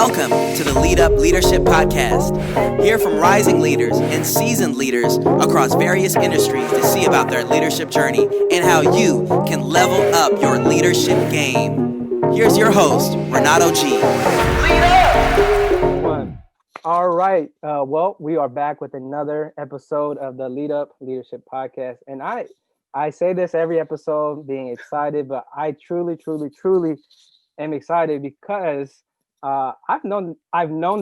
Welcome to the Lead Up Leadership Podcast. Hear from rising leaders and seasoned leaders across various industries to see about their leadership journey and how you can level up your leadership game. Here's your host, Renato G. Lead up! All right. Well, we are back with another episode of the Lead Up Leadership Podcast. And I say this every episode being excited, but I truly am excited because I've known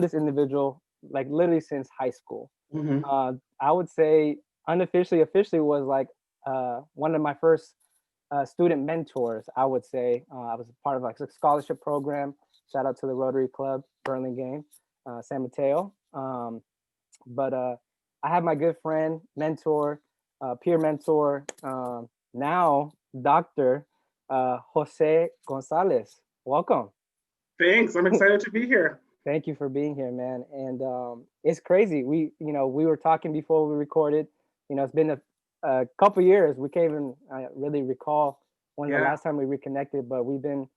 this individual like literally since high school. Mm-hmm. I would say officially was like one of my first student mentors. I would say I was part of like a scholarship program. Shout out to the Rotary Club Burlingame, San Mateo. But I have my good friend, mentor, peer mentor, now Dr. Jose Gonzalez. Welcome. Thanks. I'm excited to be here. Thank you for being here, man. And it's crazy. We were talking before we recorded. It's been a couple years. We can't even really recall when the last time we reconnected, but we've been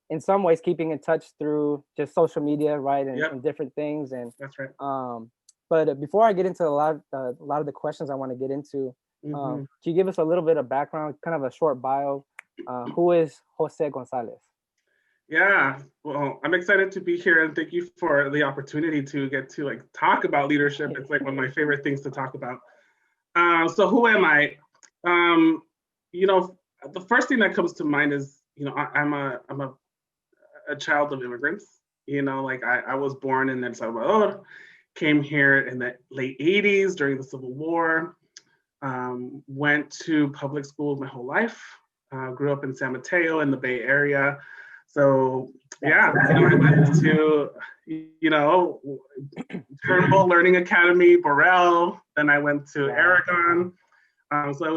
in some ways keeping in touch through just social media, right? And different things. And that's right. But before I get into a lot of the questions I want to get into, can you give us a little bit of background, kind of a short bio? Who is Jose Gonzalez? Yeah, well, I'm excited to be here, and thank you for the opportunity to get to like talk about leadership. It's like one of my favorite things to talk about. So who am I? The first thing that comes to mind is, I'm a child of immigrants. I was born in El Salvador, came here in the late 80s during the Civil War, went to public schools my whole life, grew up in San Mateo in the Bay Area. So I went to, Turnbull Learning Academy, Burrell. Then I went to Aragon. So it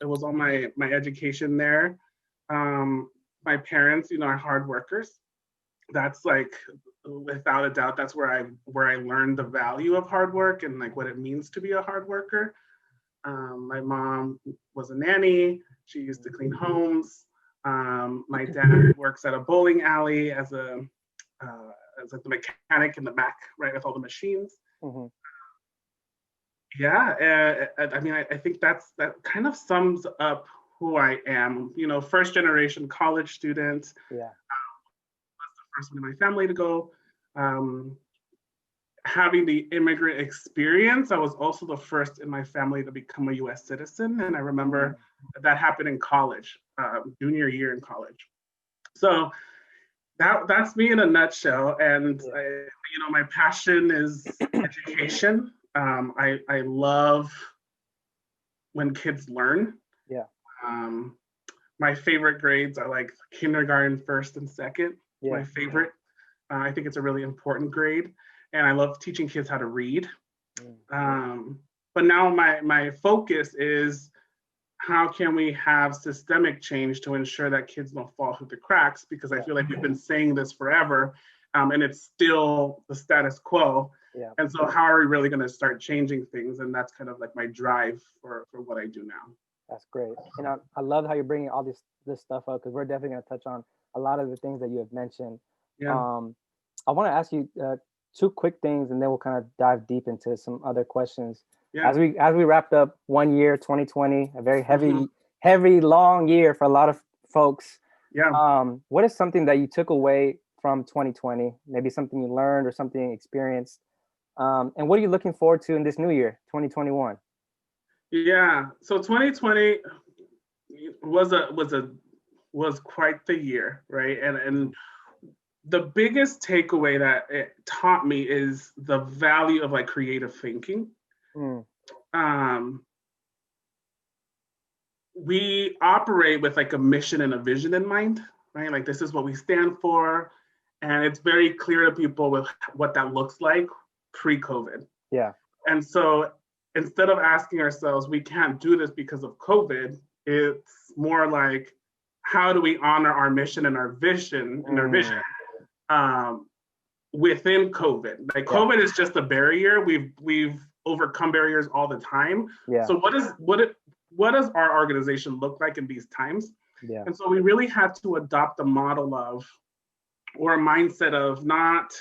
was all my education there. My parents, are hard workers. That's like, without a doubt, that's where I learned the value of hard work and like what it means to be a hard worker. My mom was a nanny. She used to clean homes. My dad works at a bowling alley as like the mechanic in the back, right, with all the machines. Mm-hmm. I think that kind of sums up who I am. First generation college student. Yeah. Was the first one in my family to go. Having the immigrant experience, I was also the first in my family to become a U.S. citizen, and I remember that happened in college, junior year in college. So that's me in a nutshell. And my passion is education. I love when kids learn. Yeah. My favorite grades are like kindergarten, first and second. Yeah. My favorite. I think it's a really important grade. And I love teaching kids how to read. But now my focus is how can we have systemic change to ensure that kids don't fall through the cracks? Because I feel like we've been saying this forever, and it's still the status quo. Yeah. And so how are we really going to start changing things? And that's kind of like my drive for what I do now. That's great. And I love how you're bringing all this stuff up, because we're definitely going to touch on a lot of the things that you have mentioned. Yeah. I want to ask you two quick things, and then we'll kind of dive deep into some other questions. Yeah. As we wrapped up 1 year, 2020, a very heavy, long year for a lot of folks. Yeah. What is something that you took away from 2020? Maybe something you learned or something you experienced. And what are you looking forward to in this new year, 2021? Yeah. So 2020 was quite the year, right? And the biggest takeaway that it taught me is the value of like creative thinking. We operate with like a mission and a vision in mind, right? Like this is what we stand for. And it's very clear to people with what that looks like pre-COVID. Yeah. And so instead of asking ourselves, we can't do this because of COVID, it's more like, how do we honor our mission and our vision within COVID? Like COVID is just a barrier. We've overcome barriers all the time. Yeah. So what does our organization look like in these times? Yeah. And so we really had to adopt a model of, or a mindset of, not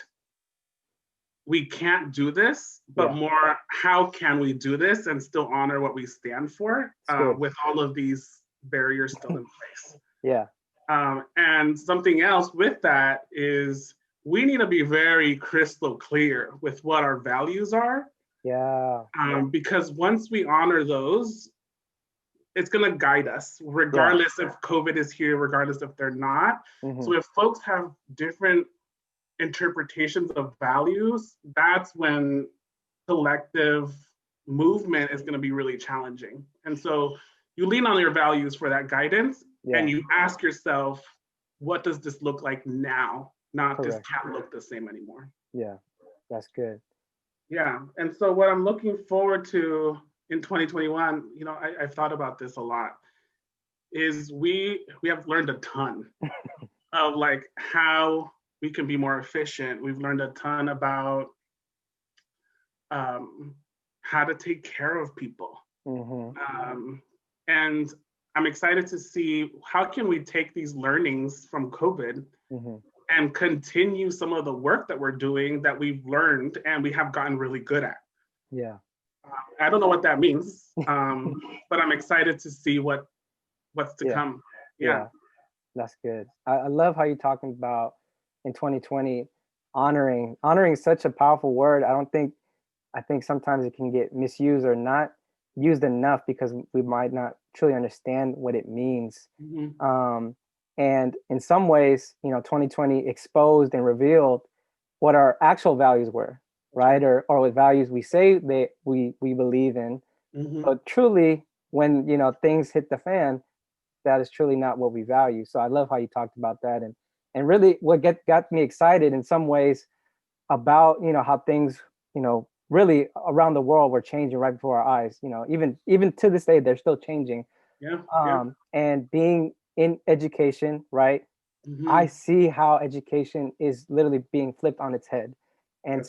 we can't do this, but more how can we do this and still honor what we stand for with all of these barriers still in place. Yeah. And something else with that is we need to be very crystal clear with what our values are. Yeah. Because once we honor those, it's going to guide us, regardless if COVID is here, regardless if they're not. So if folks have different interpretations of values, that's when collective movement is going to be really challenging. And so you lean on your values for that guidance, and you ask yourself, what does this look like now? Not this can't look the same anymore. Yeah, that's good. Yeah, and so what I'm looking forward to in 2021, you know, I've thought about this a lot, is we have learned a ton of like how we can be more efficient. We've learned a ton about how to take care of people. And I'm excited to see how can we take these learnings from COVID and continue some of the work that we're doing that we've learned and we have gotten really good at. Yeah. I don't know what that means, but I'm excited to see what's to come. Yeah. That's good. I love how you're talking about in 2020, honoring such a powerful word. I think sometimes it can get misused or not used enough because we might not truly understand what it means. And in some ways, you know, 2020 exposed and revealed what our actual values were, right? Or what values we say that we believe in. But truly, when, you know, things hit the fan, that is truly not what we value. So I love how you talked about that. And really what got me excited in some ways about, you know, how things, you know, really around the world were changing right before our eyes. You know, even to this day, they're still changing. And being in education, right? I see how education is literally being flipped on its head. And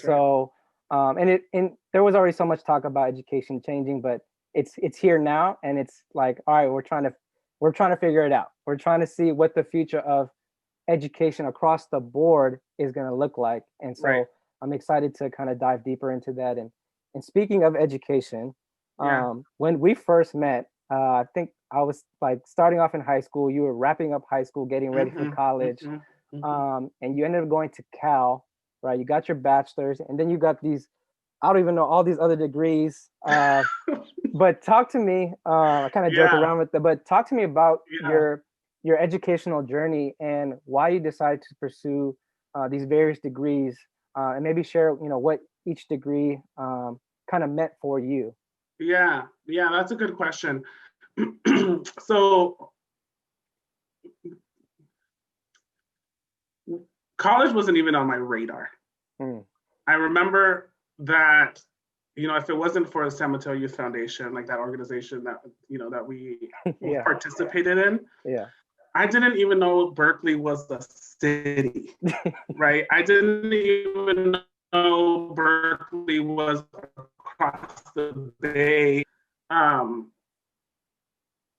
and there was already so much talk about education changing, but it's here now, and it's like, all right, we're trying to figure it out. We're trying to see what the future of education across the board is going to look like. And so I'm excited to kind of dive deeper into that. And speaking of education, when we first met, I think I was like starting off in high school. You were wrapping up high school, getting ready for college, and you ended up going to Cal, right? You got your bachelor's, and then you got these, I don't even know, all these other degrees. But talk to me. I kind of joke around with that, but talk to me about your educational journey and why you decided to pursue these various degrees, and maybe share, you know, what each degree kind of meant for you. Yeah, that's a good question. So college wasn't even on my radar. I remember that, you know, if it wasn't for the San Mateo Youth Foundation, like that organization that, you know, that we participated in, I didn't even know Berkeley was a city, right? I didn't even know Berkeley was across the bay.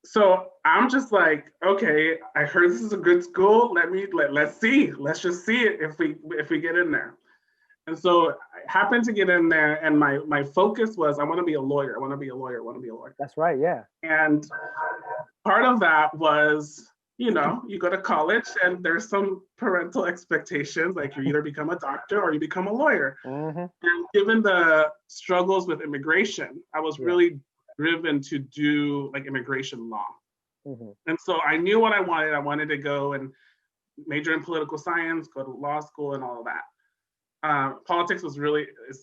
So I'm just like, okay, I heard this is a good school. Let's see. Let's just see it if we get in there. And so I happened to get in there, and my focus was, I want to be a lawyer. I want to be a lawyer. I want to be a lawyer. That's right. Yeah. And part of that was, you know, you go to college and there's some parental expectations, like you either become a doctor or you become a lawyer. And given the struggles with immigration, I was really driven to do like immigration law. And so I knew what I wanted. I wanted to go and major in political science, go to law school and all of that. Politics is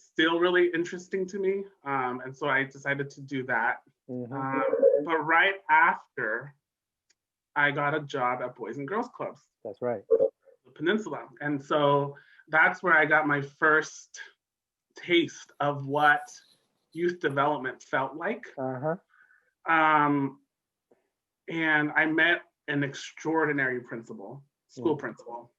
still really interesting to me. And so I decided to do that. But right after, I got a job at Boys and Girls Clubs. That's right. The Peninsula. And so that's where I got my first taste of what youth development felt like. And I met an extraordinary school principal.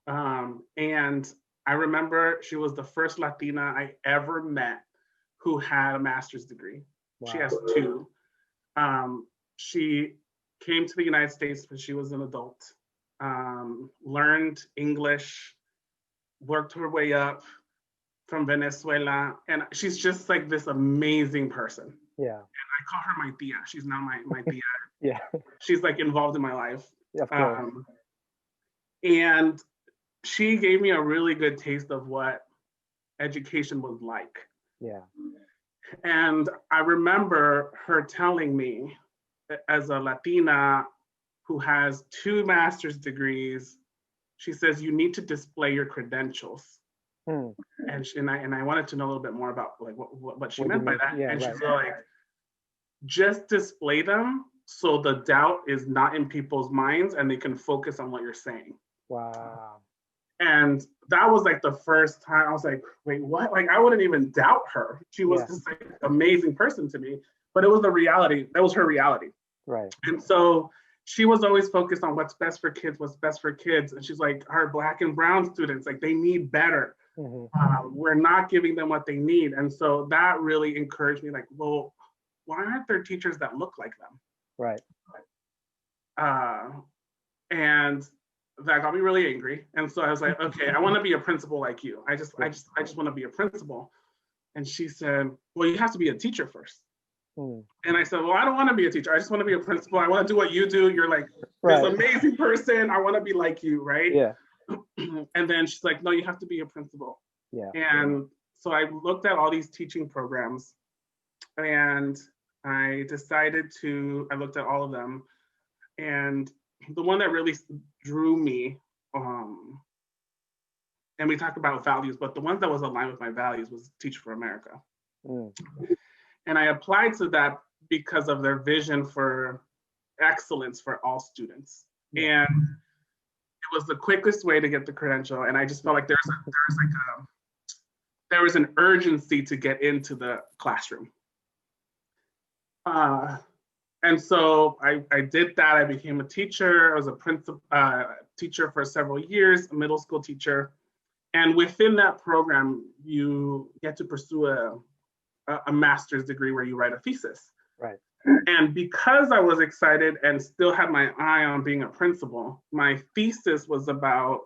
And I remember she was the first Latina I ever met who had a master's degree. Wow. She has 2. She came to the United States when she was an adult, learned English, worked her way up, from Venezuela, and she's just like this amazing person. Yeah. And I call her my tia. She's now my tia. Yeah. She's like involved in my life. Yeah, of course. And she gave me a really good taste of what education was like. Yeah. And I remember her telling me, as a Latina who has 2 master's degrees, she says, you need to display your credentials. Hmm. And I wanted to know a little bit more about like what she What do meant you by mean? that. Yeah, And right. she's like, just display them so the doubt is not in people's minds and they can focus on what you're saying. Wow. And that was like the first time I was like, wait, what? Like, I wouldn't even doubt her. She was Yeah. this like amazing person to me, but it was the reality. That was her reality. Right. And so she was always focused on what's best for kids, what's best for kids. And she's like, our Black and brown students, like they need better. Mm-hmm. We're not giving them what they need. And so that really encouraged me, like, well, why aren't there teachers that look like them? Right. And that got me really angry. And so I was like, okay, I want to be a principal like you. I just want to be a principal. And she said, well, you have to be a teacher first. Mm. And I said, well, I don't want to be a teacher. I just want to be a principal. I want to do what you do. You're like this amazing person. I want to be like you, right? Yeah. And then she's like, no, you have to be a principal. Yeah. And so I looked at all these teaching programs and I looked at all of them. And the one that really drew me, and we talk about values, but the one that was aligned with my values was Teach for America. Mm. And I applied to that because of their vision for excellence for all students. Yeah. And it was the quickest way to get the credential. And I just felt like there was an urgency to get into the classroom. And so I did that. I became a teacher. I was a teacher for several years, a middle school teacher. And within that program, you get to pursue a master's degree where you write a thesis. Right. And because I was excited and still had my eye on being a principal, my thesis was about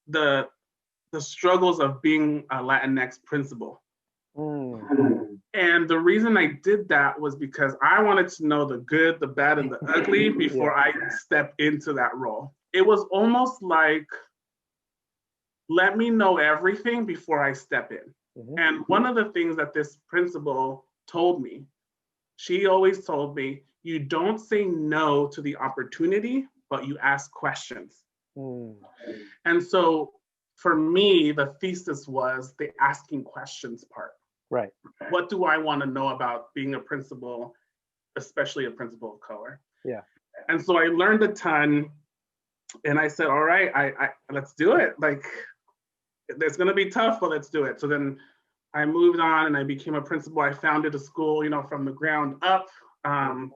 the struggles of being a Latinx principal. Mm. And the reason I did that was because I wanted to know the good, the bad, and the ugly before I stepped into that role. It was almost like, let me know everything before I step in. Mm-hmm. And one of the things that this principal told me, she always told me, you don't say no to the opportunity, but you ask questions. Mm. And so for me, the thesis was the asking questions part. Right. What do I want to know about being a principal, especially a principal of color? Yeah. And so I learned a ton, and I said, all right, I let's do it. Like, it's going to be tough, but let's do it. So then I moved on and I became a principal. I founded a school, from the ground up in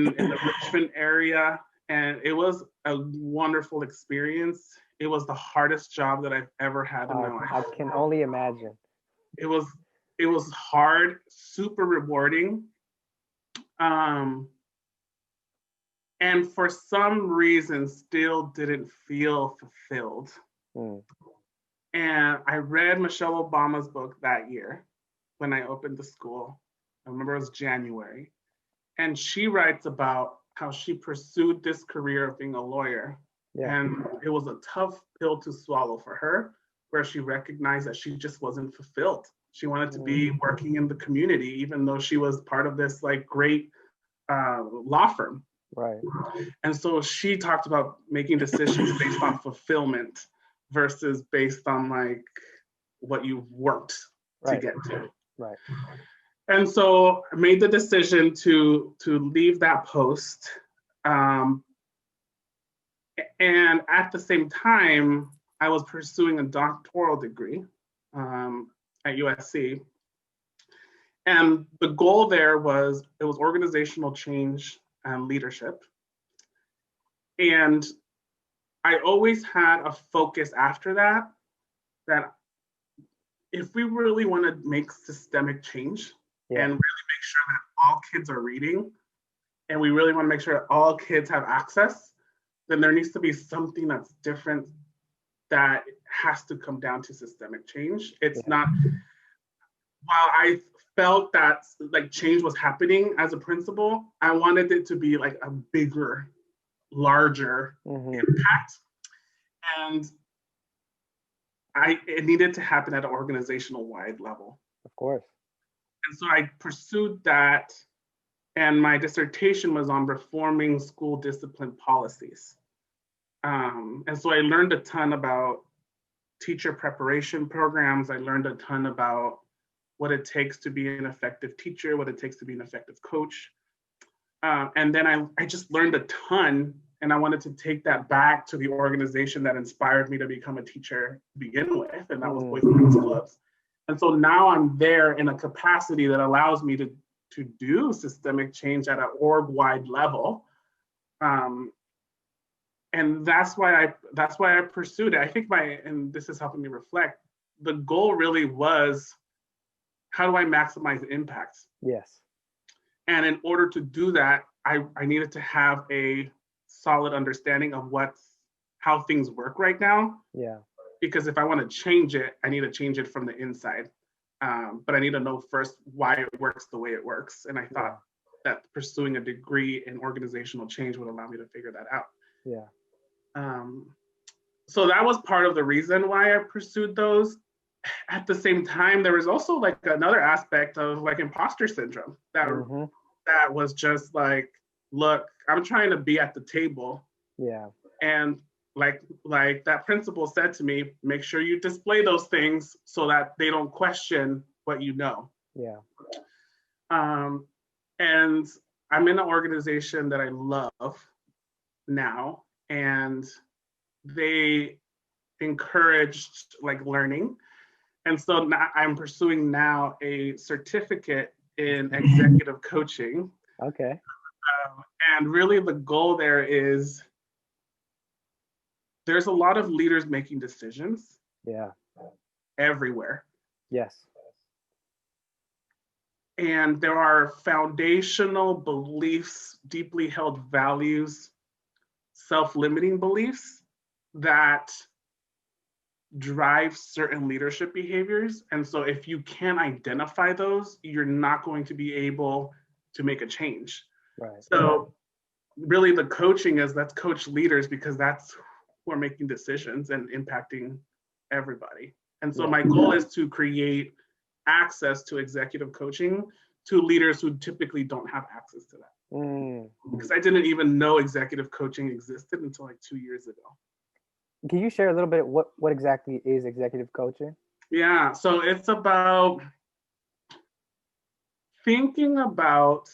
the Richmond area. And it was a wonderful experience. It was the hardest job that I've ever had in my life. I can only imagine. It was hard, super rewarding. And for some reason, still didn't feel fulfilled. Mm. And I read Michelle Obama's book that year when I opened the school. I remember it was January. And she writes about how she pursued this career of being a lawyer. Yeah. And it was a tough pill to swallow for her, where she recognized that she just wasn't fulfilled. She wanted to be working in the community, even though she was part of this like great law firm. Right. And so she talked about making decisions based on fulfillment versus based on like what you've worked to get to. Right. And so I made the decision to leave that post. And at the same time, I was pursuing a doctoral degree at USC. And the goal there was organizational change and leadership. And I always had a focus after that if we really want to make systemic change and really make sure that all kids are reading, and we really want to make sure that all kids have access, then there needs to be something that's different that has to come down to systemic change. It's not, while I felt that like change was happening as a principal, I wanted it to be like a bigger, larger impact. And it needed to happen at an organizational wide level. Of course. And so I pursued that, and my dissertation was on reforming school discipline policies. And so I learned a ton about teacher preparation programs. I learned a ton about what it takes to be an effective teacher, what it takes to be an effective coach. And then I just learned a ton, and I wanted to take that back to the organization that inspired me to become a teacher to begin with, and that was Boys and Girls Clubs. And so now I'm there in a capacity that allows me to do systemic change at an org-wide level. And that's why I pursued it. I think and this is helping me reflect, the goal really was, how do I maximize impact? Yes. And in order to do that, I needed to have a solid understanding of how things work right now. Yeah. Because if I want to change it, I need to change it from the inside. But I need to know first why it works the way it works. And I thought that pursuing a degree in organizational change would allow me to figure that out. Yeah. So that was part of the reason why I pursued those. At the same time, there was also like another aspect of like imposter syndrome that was just like, look, I'm trying to be at the table. Yeah. And like that principal said to me, make sure you display those things so that they don't question what you know. Yeah. And I'm in an organization that I love now, and they encouraged like learning. And so now I'm pursuing now a certificate in executive coaching. Okay. And really the goal there is, there's a lot of leaders making decisions. Yeah. Everywhere. Yes. And there are foundational beliefs, deeply held values, self-limiting beliefs that drive certain leadership behaviors. And so if you can't identify those, you're not going to be able to make a change. Right. So really the coaching is, let's coach leaders, because that's who are making decisions and impacting everybody. And so my goal is to create access to executive coaching to leaders who typically don't have access to that. Because I didn't even know executive coaching existed until like 2 years ago. Can you share a little bit what exactly is executive coaching? Yeah, so it's about thinking about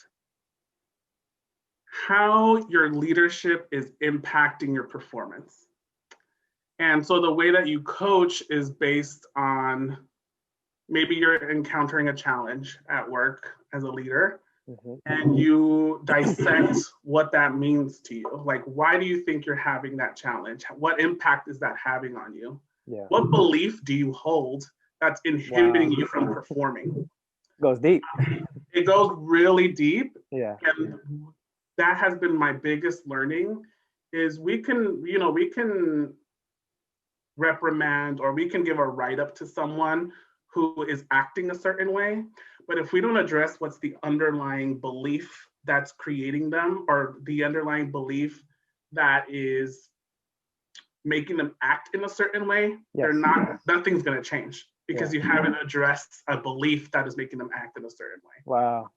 how your leadership is impacting your performance. And so the way that you coach is based on, maybe you're encountering a challenge at work as a leader, and you dissect what that means to you. Like, why do you think you're having that challenge? What impact is that having on you? Yeah. What belief do you hold that's inhibiting you from performing? Goes deep. It goes really deep. Yeah. And that has been my biggest learning, is we can reprimand, or we can give a write-up to someone who is acting a certain way, but if we don't address what's the underlying belief that's creating them, or the underlying belief that is making them act in a certain way, nothing's going to change, because you haven't addressed a belief that is making them act in a certain way. Wow.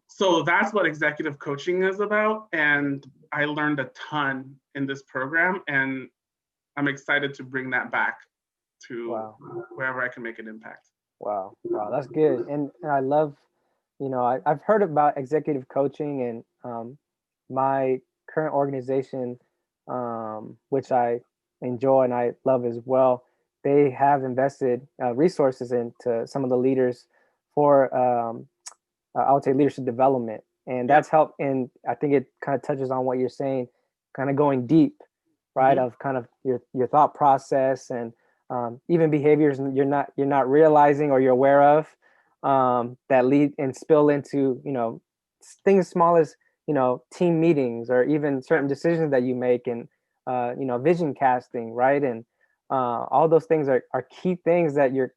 So that's what executive coaching is about. And I learned a ton in this program, and I'm excited to bring that back to wherever I can make an impact. Wow, that's good. And I love, I've heard about executive coaching, and my current organization, which I enjoy and I love as well, they have invested resources into some of the leaders for, I would say, leadership development. And that's helped. And I think it kind of touches on what you're saying, kind of going deep, right? Of kind of your thought process, and even behaviors you're not realizing or you're aware of, that lead and spill into, things as small as, team meetings, or even certain decisions that you make, and, vision casting, right? And All those things are key things that you're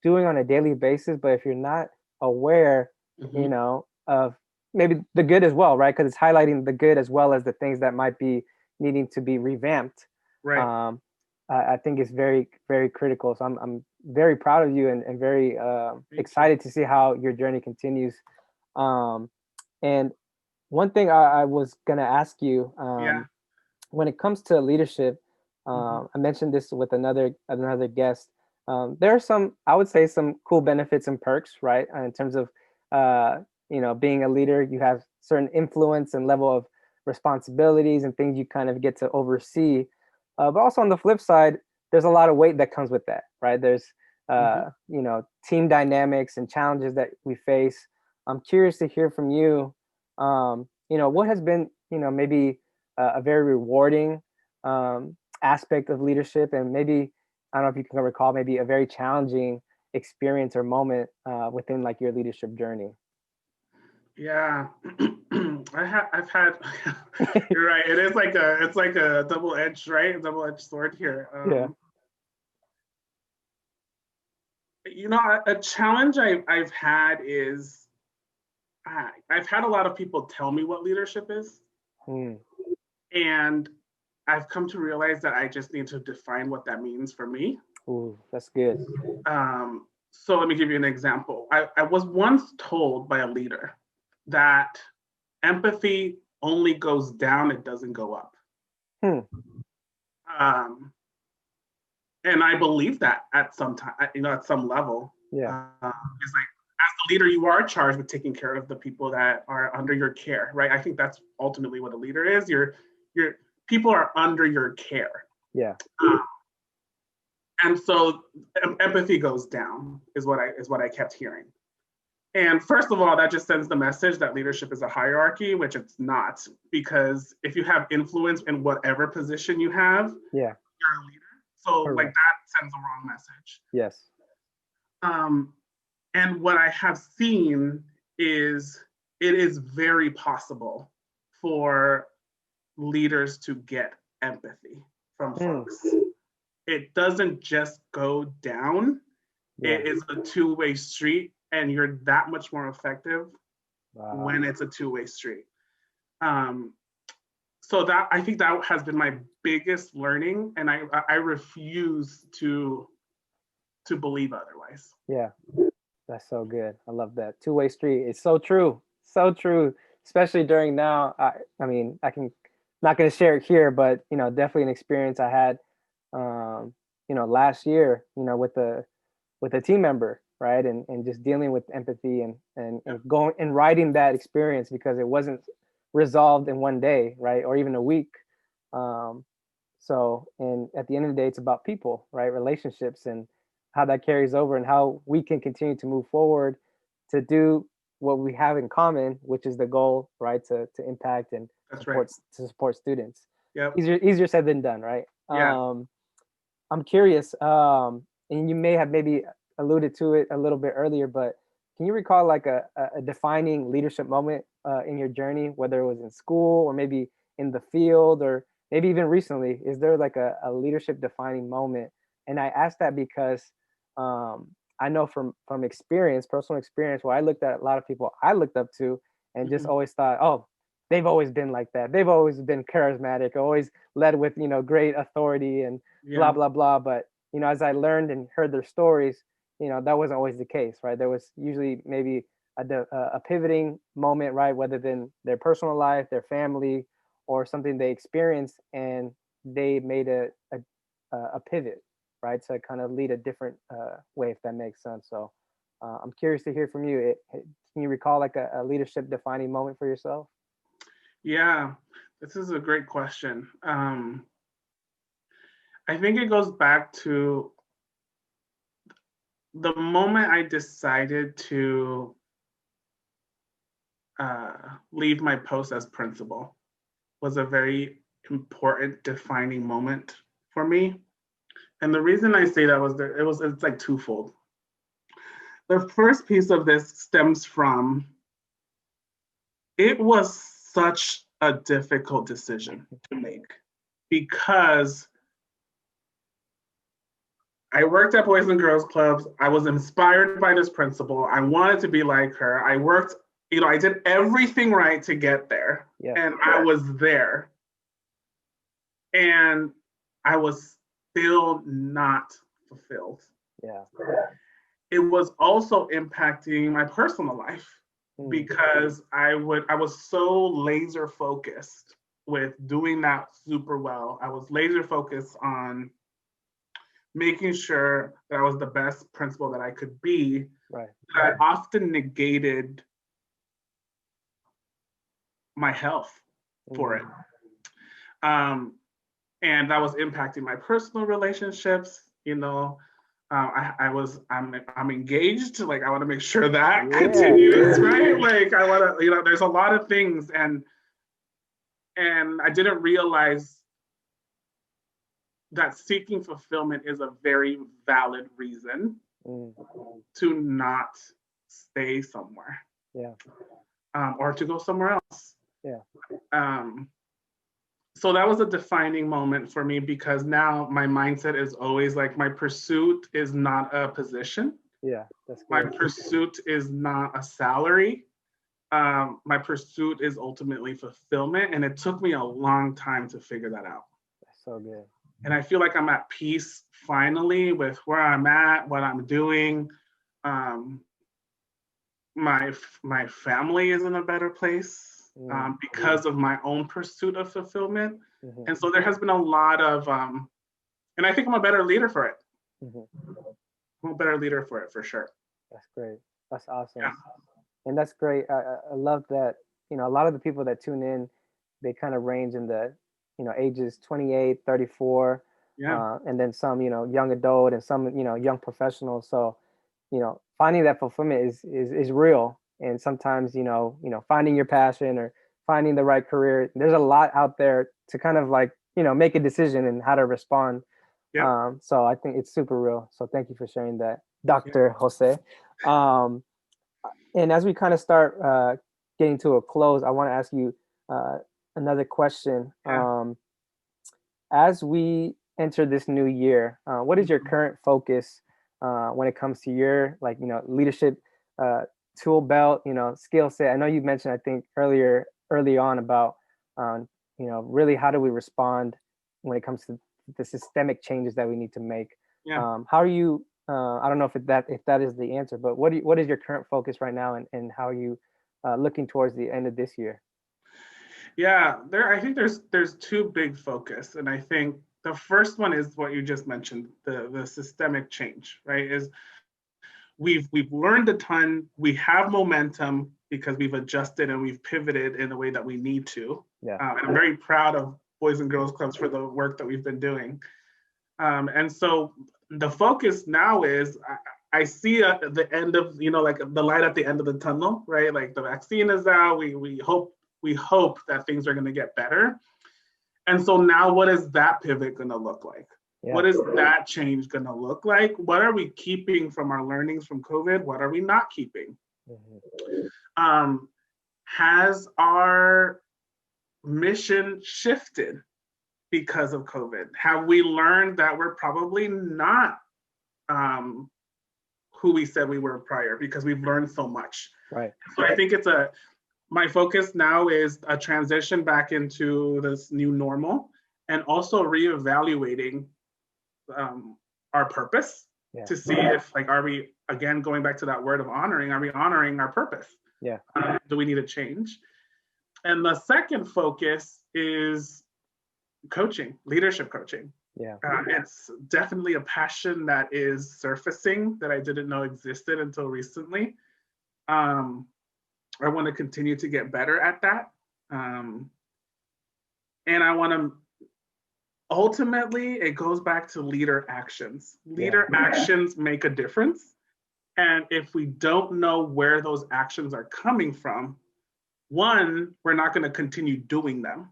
doing on a daily basis. But if you're not aware, Mhm. of maybe the good as well, right? Because it's highlighting the good as well as the things that might be needing to be revamped. Right. Um, I think it's very, very critical. So I'm very proud of you, and very Thank you. excited to see how your journey continues. Um, and one thing I was gonna ask you, Yeah. when it comes to leadership, Mhm. I mentioned this with another guest. There are some, I would say, some cool benefits and perks, right? In terms of, uh, being a leader, you have certain influence and level of responsibilities and things you kind of get to oversee. But also on the flip side, there's a lot of weight that comes with that, right? There's, Mhm. team dynamics and challenges that we face. I'm curious to hear from you. What has been, maybe a very rewarding aspect of leadership, and maybe, I don't know if you can recall, maybe a very challenging experience or moment within like your leadership journey. Yeah. I've had you're right. It's like a double-edged, right? A double-edged sword here. Yeah. A challenge I've had is I've had a lot of people tell me what leadership is, Hmm. and I've come to realize that I just need to define what that means for me. Ooh, that's good. So let me give you an example. I was once told by a leader that empathy only goes down, it doesn't go up. Hmm. Um, and I believe that at some time, at some level. Yeah. It's like, as the leader, you are charged with taking care of the people that are under your care, right? I think that's ultimately what a leader is. Your people are under your care. Yeah. And so empathy goes down is what I kept hearing. And first of all, that just sends the message that leadership is a hierarchy, which it's not, because if you have influence in whatever position you have, Yeah. you're a leader. So like Correct. that sends the wrong message. Yes. Um, and what I have seen is it is very possible for leaders to get empathy from Hmm. folks. It doesn't just go down. Yeah. It is a two-way street, and you're that much more effective Wow. when it's a two-way street. Um, so that I think that has been my biggest learning, and I refuse to believe otherwise. Yeah. That's so good. I love that. Two-way street. It's so true. So true. Especially during now. I mean, not gonna share it here, but definitely an experience I had last year, with a team member, right? And just dealing with empathy and going and writing that experience because it wasn't resolved in one day, right? Or even a week. Um, and at the end of the day, it's about people, right? Relationships and how that carries over and how we can continue to move forward to do what we have in common, which is the goal, right? To impact and That's right. support students. Yep. Easier said than done, right? Yeah. I'm curious, and you may have maybe alluded to it a little bit earlier, but can you recall like a defining leadership moment in your journey, whether it was in school or maybe in the field or maybe even recently? Is there like a leadership defining moment? And I ask that because I know from experience, personal experience, where I looked at a lot of people I looked up to and just Mhm. always thought, oh, they've always been like that. They've always been charismatic, always led with great authority and blah Yeah. blah blah. But as I learned and heard their stories, that wasn't always the case, right? There was usually maybe a pivoting moment, right? Whether in their personal life, their family, or something they experienced, and they made a pivot, right? To kind of lead a different way, if that makes sense. So I'm curious to hear from you. Can you recall like a leadership defining moment for yourself? Yeah. This is a great question. I think it goes back to the moment I decided to leave my post as principal was a very important defining moment for me. And the reason I say that was that it's like twofold. The first piece of this stems from it was such a difficult decision to make because I worked at Boys and Girls Clubs. I was inspired by this principal. I wanted to be like her. I worked, I did everything right to get there. Yeah. And I was there. And I was still not fulfilled. Yeah. It was also impacting my personal life because I was so laser focused with doing that super well. I was laser focused on making sure that I was the best principal that I could be. Right. I often negated my health for it. And that was impacting my personal relationships. I'm engaged. Like, I want to make sure that continues, right? Like, I want to, there's a lot of things, and I didn't realize that seeking fulfillment is a very valid reason to not stay somewhere. Yeah. Or to go somewhere else. Yeah. So that was a defining moment for me, because now my mindset is always like, my pursuit is not a position. Yeah, that's my great. pursuit is not a salary. My pursuit is ultimately fulfillment. And it took me a long time to figure that out. That's so good. And I feel like I'm at peace finally with where I'm at, what I'm doing. My family is in a better place because of my own pursuit of fulfillment. And so there has been a lot of, and I think I'm a better leader for it. I'm a better leader for it, for sure. That's great. That's awesome. Yeah. And that's great. I love that, a lot of the people that tune in, they kind of range in the, ages 28, 34, and then some, young adult, and some, young professionals. So, finding that fulfillment is real. And sometimes, finding your passion or finding the right career, there's a lot out there to kind of like, make a decision and how to respond. Yeah. So I think it's super real. So thank you for sharing that, Dr. Jose. And as we kind of start getting to a close, I want to ask you another question. As we enter this new year, what is your current focus when it comes to your leadership tool belt, skill set? I know you mentioned, I think early on about really how do we respond when it comes to the systemic changes that we need to make. How are you? I don't know if that is the answer, but what is your current focus right now, and how are you looking towards the end of this year? Yeah, I think there's two big focus, and I think the first one is what you just mentioned, the systemic change, right? Is we've learned a ton, we have momentum because we've adjusted and we've pivoted in the way that we need to. And I'm very proud of Boys and Girls Clubs for the work that we've been doing. And so the focus now is, I see the end of, like the light at the end of the tunnel, right? Like the vaccine is out. We hope that things are going to get better. And so now, what is that pivot going to look like? What is that change going to look like? What are we keeping from our learnings from COVID? What are we not keeping? Has our mission shifted because of COVID? Have we learned that we're probably not who we said we were prior, because we've learned so much? Right. So I think my focus now is a transition back into this new normal, and also reevaluating our purpose to see if, are we, again, going back to that word of honoring, are we honoring our purpose? Do we need a change? And the second focus is coaching, leadership coaching. It's definitely a passion that is surfacing that I didn't know existed until recently. I want to continue to get better at that. And I want to, ultimately, it goes back to leader actions. Leader actions make a difference. And if we don't know where those actions are coming from, one, we're not going to continue doing them.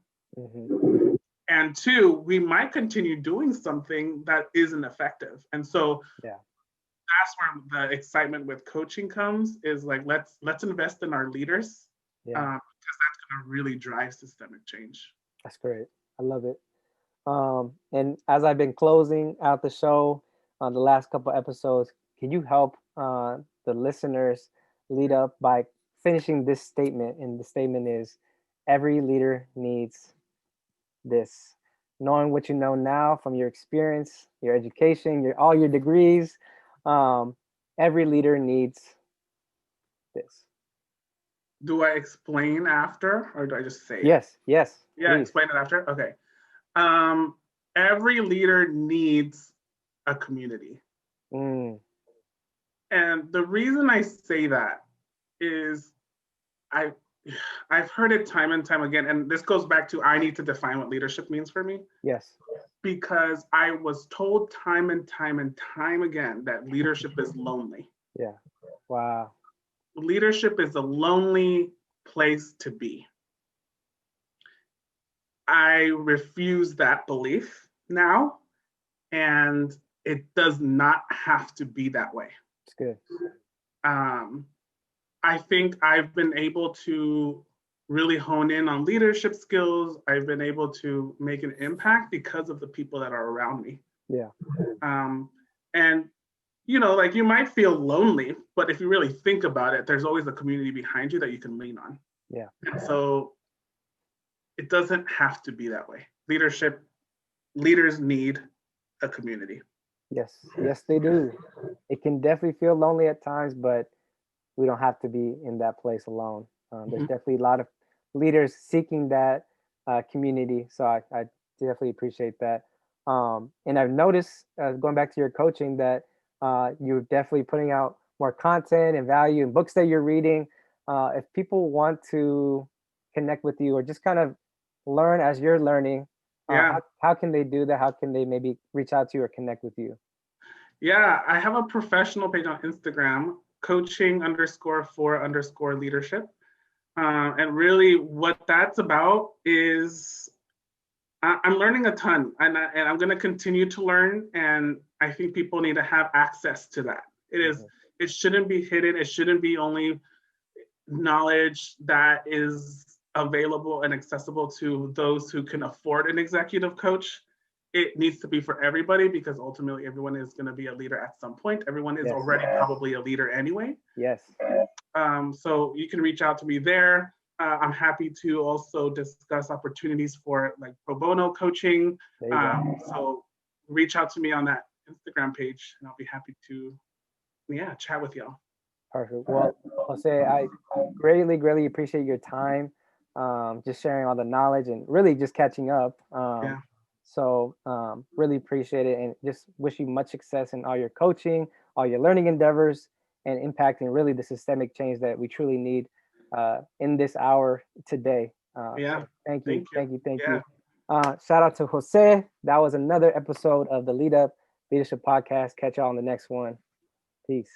And two, we might continue doing something that isn't effective. And so that's where the excitement with coaching comes, is like, let's invest in our leaders, because that's going to really drive systemic change. That's great. I love it. And as I've been closing out the show, on the last couple episodes, can you help the listeners lead up by finishing this statement? And the statement is, every leader needs this. Knowing what you know now from your experience, your education, all your degrees, every leader needs this. Do I explain after, or do I just say it? Yes, yes. Yeah, Please. explain it after. Okay. Every leader needs a community. Mm, And the reason I say that is I I've heard it time and time again, and this goes back to I need to define what leadership means for me, yes. because I was told time and time and time again that leadership is lonely. Yeah. Wow. Leadership is a lonely place to be. I refuse that belief now, and it does not have to be that way. It's good. I think I've been able to really hone in on leadership skills. I've been able to make an impact because of the people that are around me. Yeah. And you know, like you might feel lonely, but if you really think about it, there's always a community behind you that you can lean on. Yeah. And so it doesn't have to be that way. Leaders need a community. Yes. Yes, they do. It can definitely feel lonely at times, but we don't have to be in that place alone. There's definitely a lot of leaders seeking that community. So I definitely appreciate that. And I've noticed, going back to your coaching, that you're definitely putting out more content and value and books that you're reading. If people want to connect with you or just kind of learn as you're learning, how can they do that? How can they maybe reach out to you or connect with you? Yeah, I have a professional page on Instagram, coaching_for_leadership. And really what that's about is I'm learning a ton, and I'm going to continue to learn. And I think people need to have access to that. It shouldn't be hidden. It shouldn't be only knowledge that is available and accessible to those who can afford an executive coach. It needs to be for everybody, because ultimately everyone is going to be a leader at some point. Everyone is already probably a leader anyway. Yes. So you can reach out to me there. I'm happy to also discuss opportunities for like pro bono coaching. So reach out to me on that Instagram page, and I'll be happy to, chat with y'all. Perfect. Well, Jose, I greatly appreciate your time, just sharing all the knowledge and really just catching up. So really appreciate it, and just wish you much success in all your coaching, all your learning endeavors, and impacting really the systemic change that we truly need in this hour today. So thank you. Shout out to Jose. That was another episode of the Lead Up Leadership Podcast. Catch y'all on the next one. Peace.